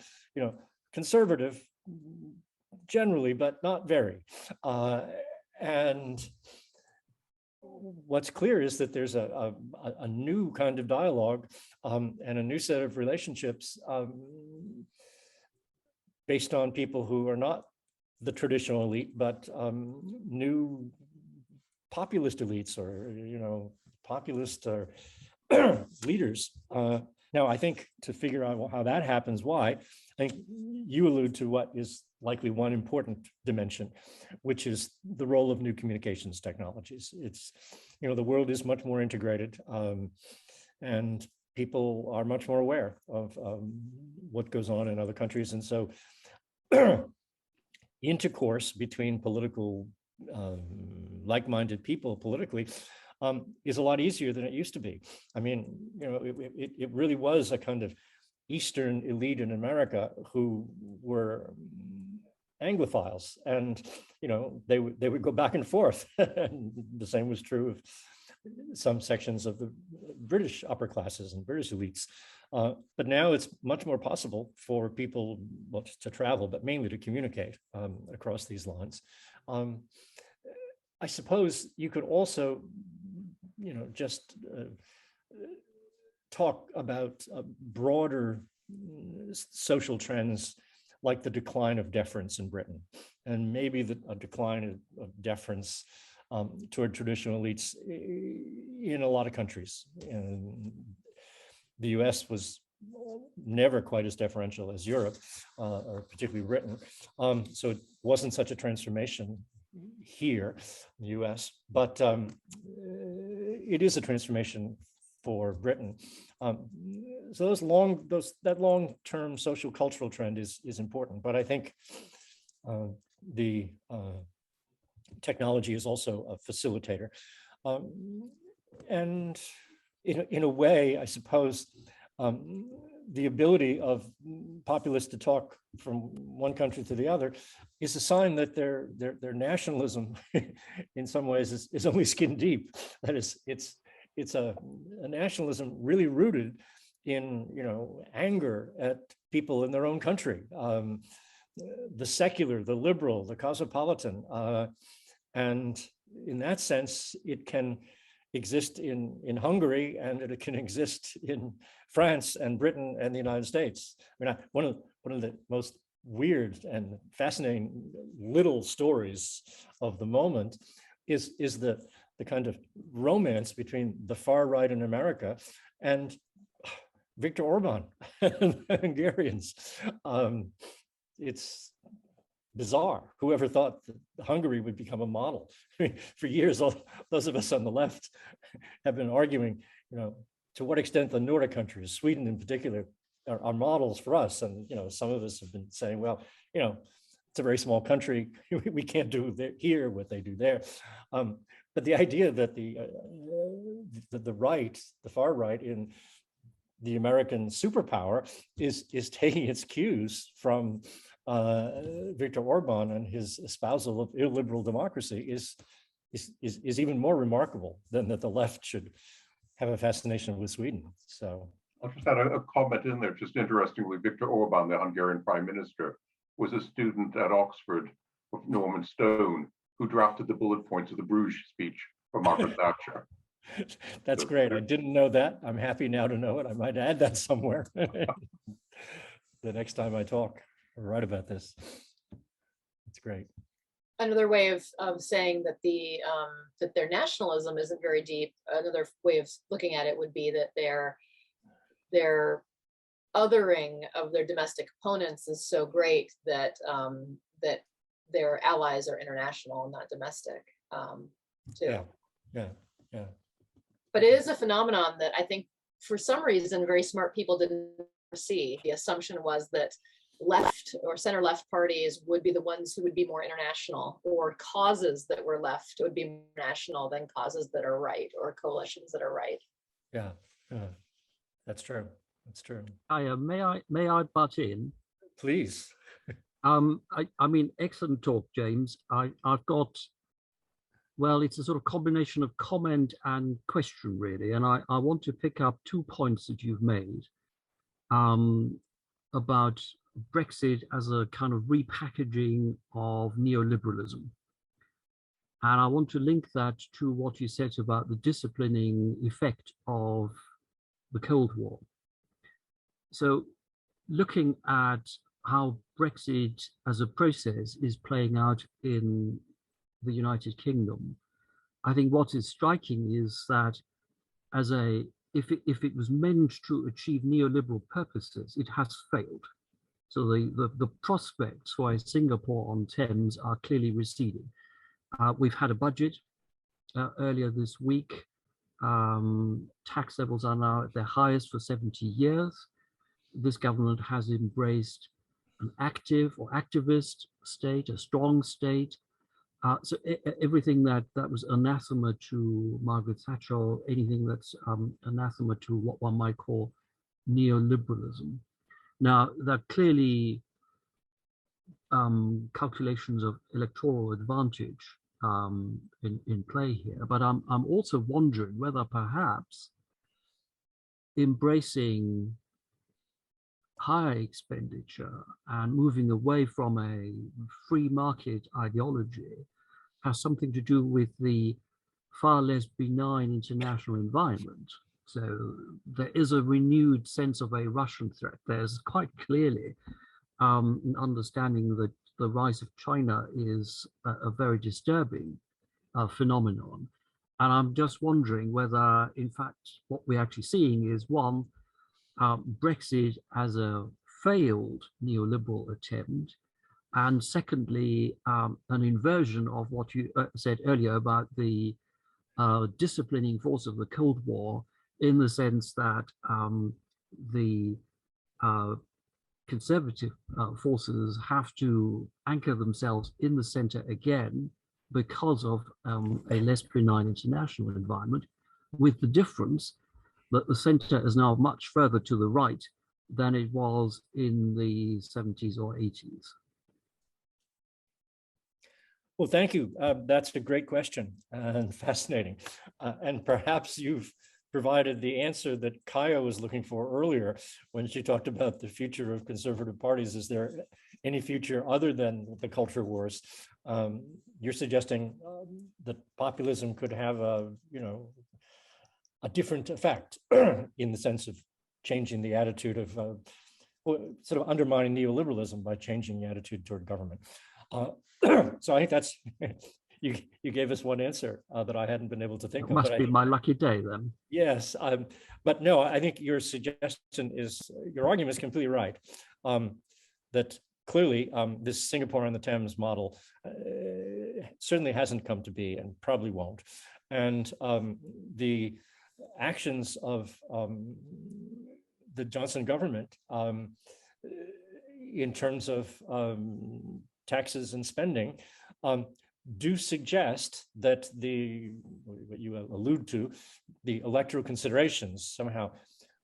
conservative generally, but not very. And what's clear is that there's a new kind of dialogue and a new set of relationships based on people who are not the traditional elite, but new populist elites or, populist or leaders. Now, I think to figure out how that happens, why, I think you allude to what is likely one important dimension, which is the role of new communications technologies. It's, the world is much more integrated and people are much more aware of what goes on in other countries. And so intercourse between political, like-minded people politically is a lot easier than it used to be. I mean, it really was a kind of Eastern elite in America who were Anglophiles, and they would go back and forth. And the same was true of some sections of the British upper classes and British elites. But now it's much more possible for people to travel, but mainly to communicate across these lines. I suppose you could also, just talk about broader social trends like the decline of deference in Britain, and maybe a decline of deference toward traditional elites in a lot of countries. And the US was never quite as deferential as Europe, or particularly Britain. So it wasn't such a transformation here in the US, but it is a transformation for Britain. So that long-term social cultural trend is important, but I think the technology is also a facilitator. And in a way, I suppose, the ability of populists to talk from one country to the other is a sign that their nationalism in some ways is only skin deep. That is, it's a nationalism really rooted in anger at people in their own country, the secular, the liberal, the cosmopolitan, and in that sense it can exist in Hungary, and it can exist in France and Britain and the United States. I mean, one of the most weird and fascinating little stories of the moment is the kind of romance between the far right in America and Viktor Orban and the Hungarians. It's bizarre. Whoever thought that Hungary would become a model? I mean, for years, all those of us on the left have been arguing, to what extent the Nordic countries, Sweden in particular, are models for us. And some of us have been saying, well, it's a very small country. We can't do here what they do there. But the idea that the right, the far right in the American superpower is taking its cues from Viktor Orban and his espousal of illiberal democracy is even more remarkable than that the left should have a fascination with Sweden. So I'll just add a comment in there. Just interestingly, Viktor Orban, the Hungarian Prime Minister, was a student at Oxford of Norman Stone, who drafted the bullet points of the Bruges speech for Margaret Thatcher. That's great. I didn't know that. I'm happy now to know it. I might add that somewhere the next time I talk or write about this. That's great. Another way of saying that that their nationalism isn't very deep. Another way of looking at it would be that their othering of their domestic opponents is so great that that their allies are international and not domestic too. Yeah. But it is a phenomenon that I think for some reason very smart people didn't see. The assumption was that left or center left parties would be the ones who would be more international, or causes that were left would be more national than causes that are right, or coalitions that are right. Yeah. That's true. That's true. May I butt in? Please. I mean, excellent talk, James. I've got, well, it's a sort of combination of comment and question, really. And I want to pick up 2 points that you've made about Brexit as a kind of repackaging of neoliberalism. And I want to link that to what you said about the disciplining effect of the Cold War. So looking at how Brexit as a process is playing out in the United Kingdom, I think what is striking is that if it was meant to achieve neoliberal purposes, it has failed. So the prospects for Singapore on Thames are clearly receding. We've had a budget earlier this week. Tax levels are now at their highest for 70 years. This government has embraced an active or activist state, a strong state. So everything that was anathema to Margaret Thatcher, or anything that's anathema to what one might call neoliberalism. Now, there are clearly calculations of electoral advantage in play here, but I'm also wondering whether perhaps embracing high expenditure and moving away from a free market ideology has something to do with the far less benign international environment. So there is a renewed sense of a Russian threat. There's quite clearly an understanding that the rise of China is a very disturbing phenomenon. And I'm just wondering whether, in fact, what we're actually seeing is, one, Brexit as a failed neoliberal attempt, and secondly, an inversion of what you said earlier about the disciplining force of the Cold War, in the sense that the conservative forces have to anchor themselves in the center again because of a less benign international environment, with the difference that the center is now much further to the right than it was in the 70s or 80s. Well, thank you. That's a great question and fascinating. And perhaps you've provided the answer that Kaya was looking for earlier when she talked about the future of conservative parties. Is there any future other than the culture wars? You're suggesting that populism could have a different effect in the sense of changing the attitude of sort of undermining neoliberalism by changing the attitude toward government. So I think that's, you gave us one answer that I hadn't been able to think of. Must be my lucky day then. Yes, but no, I think your suggestion is, your argument is completely right. That clearly this Singapore on the Thames model certainly hasn't come to be and probably won't. And the actions of the Johnson government in terms of taxes and spending do suggest that what you allude to, the electoral considerations somehow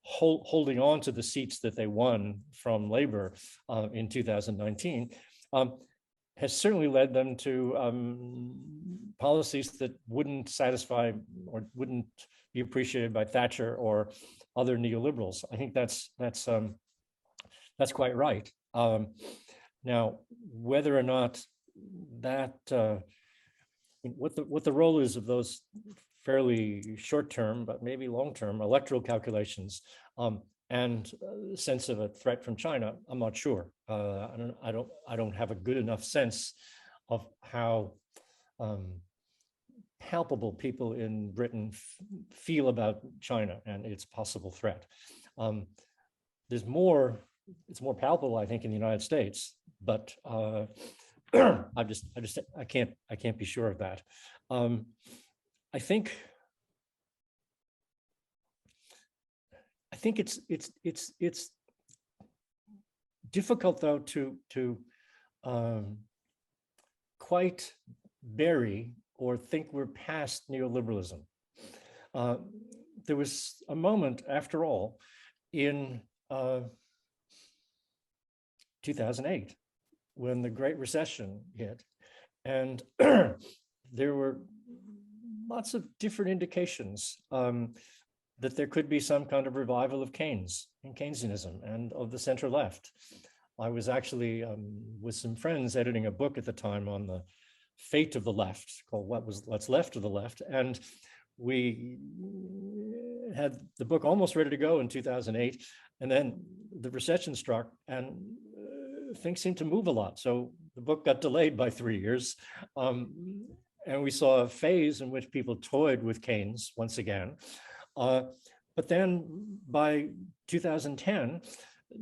holding on to the seats that they won from Labor in 2019 has certainly led them to policies that wouldn't satisfy or wouldn't be appreciated by Thatcher or other neoliberals. I think that's quite right. Now, whether or not that what the role is of those fairly short-term, but maybe long-term electoral calculations and sense of a threat from China, I'm not sure. I don't have a good enough sense of how palpable people in Britain feel about China and its possible threat. It's more palpable, I think, in the United States, but I can't be sure of that. I think it's difficult, though, to quite bury or think we're past neoliberalism. There was a moment, after all, in 2008, when the Great Recession hit, and there were lots of different indications that there could be some kind of revival of Keynes and Keynesianism and of the center left. I was actually with some friends editing a book at the time on the fate of the left called What's Left of the Left, and we had the book almost ready to go in 2008, and then the recession struck and things seemed to move a lot. So the book got delayed by 3 years. And we saw a phase in which people toyed with Keynes once again. But then by 2010,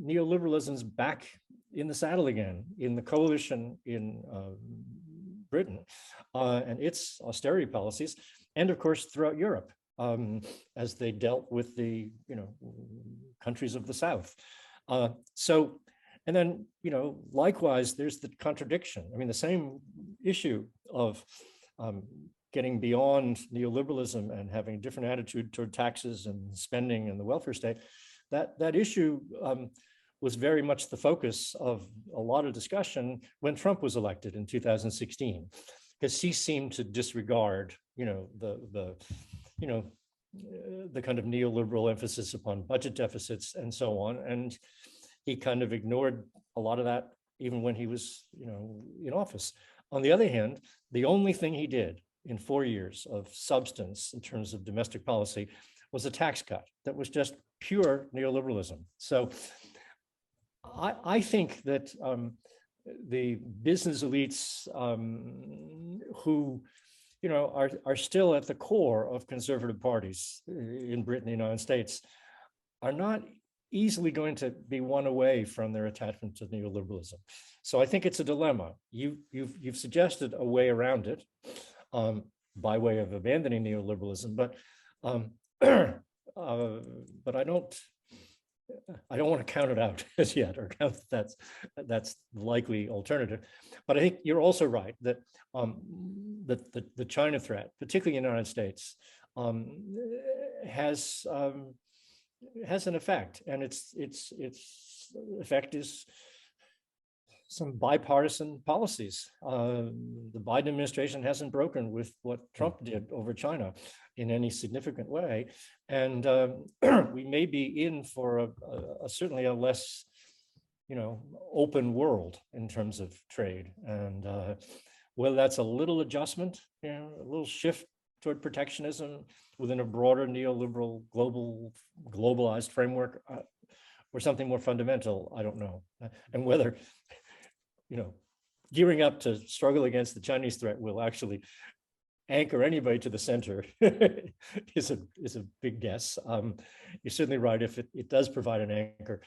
neoliberalism's back in the saddle again, in the coalition in Britain and its austerity policies, and of course throughout Europe, as they dealt with the countries of the South. And then, likewise, there's the contradiction. I mean, the same issue of getting beyond neoliberalism and having a different attitude toward taxes and spending and the welfare state, that issue was very much the focus of a lot of discussion when Trump was elected in 2016, because he seemed to disregard, the kind of neoliberal emphasis upon budget deficits and so on, and he kind of ignored a lot of that even when he was, in office. On the other hand, the only thing he did in 4 years of substance in terms of domestic policy was a tax cut that was just pure neoliberalism. So I think that the business elites who are still at the core of conservative parties in Britain, the United States, are not easily going to be won away from their attachment to neoliberalism. So I think it's a dilemma. You've suggested a way around it by way of abandoning neoliberalism, but I don't want to count it out as yet, or count that's the likely alternative. But I think you're also right that the China threat, particularly in the United States, has an effect, and its effect is some bipartisan policies. The Biden administration hasn't broken with what Trump did over China in any significant way, and we may be in for certainly a less, open world in terms of trade, and whether that's a little adjustment, a little shift toward protectionism within a broader neoliberal globalized framework, or something more fundamental, I don't know. And whether, gearing up to struggle against the Chinese threat will actually anchor anybody to the center is a big guess. You're certainly right. If it does provide an anchor,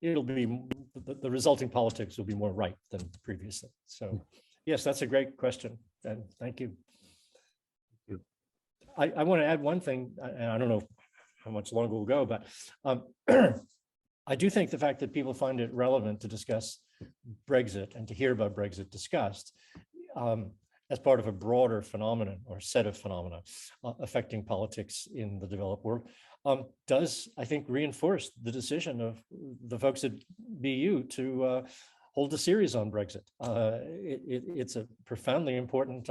it'll be the resulting politics will be more right than previously. So yes, that's a great question, and thank you. I want to add one thing, and I don't know how much longer we'll go, but I do think the fact that people find it relevant to discuss Brexit and to hear about Brexit discussed as part of a broader phenomenon or set of phenomena affecting politics in the developed world does, I think, reinforce the decision of the folks at BU to hold a series on Brexit. It's a profoundly important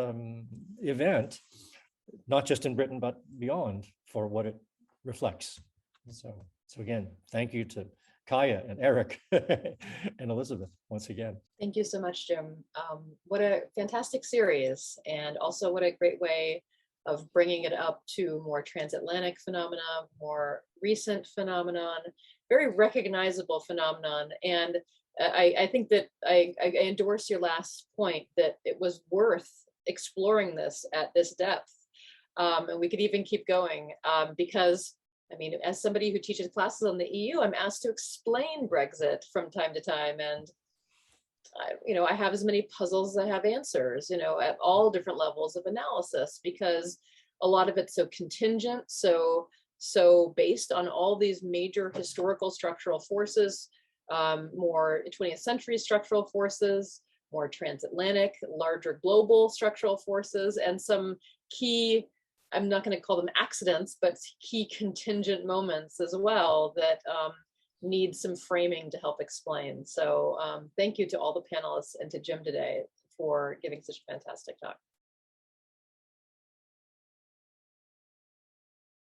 event, not just in Britain, but beyond, for what it reflects. So again, thank you to Kaya and Eric and Elizabeth once again. Thank you so much, Jim. What a fantastic series, and also what a great way of bringing it up to more transatlantic phenomena, more recent phenomenon, very recognizable phenomenon. And I think that I endorse your last point that it was worth exploring this at this depth. And we could even keep going because, I mean, as somebody who teaches classes on the EU, I'm asked to explain Brexit from time to time. And I have as many puzzles as I have answers, at all different levels of analysis, because a lot of it's so contingent, so based on all these major historical structural forces, more 20th century structural forces, more transatlantic, larger global structural forces, and some key, I'm not going to call them accidents, but key contingent moments as well that need some framing to help explain. So thank you to all the panelists and to Jim today for giving such a fantastic talk.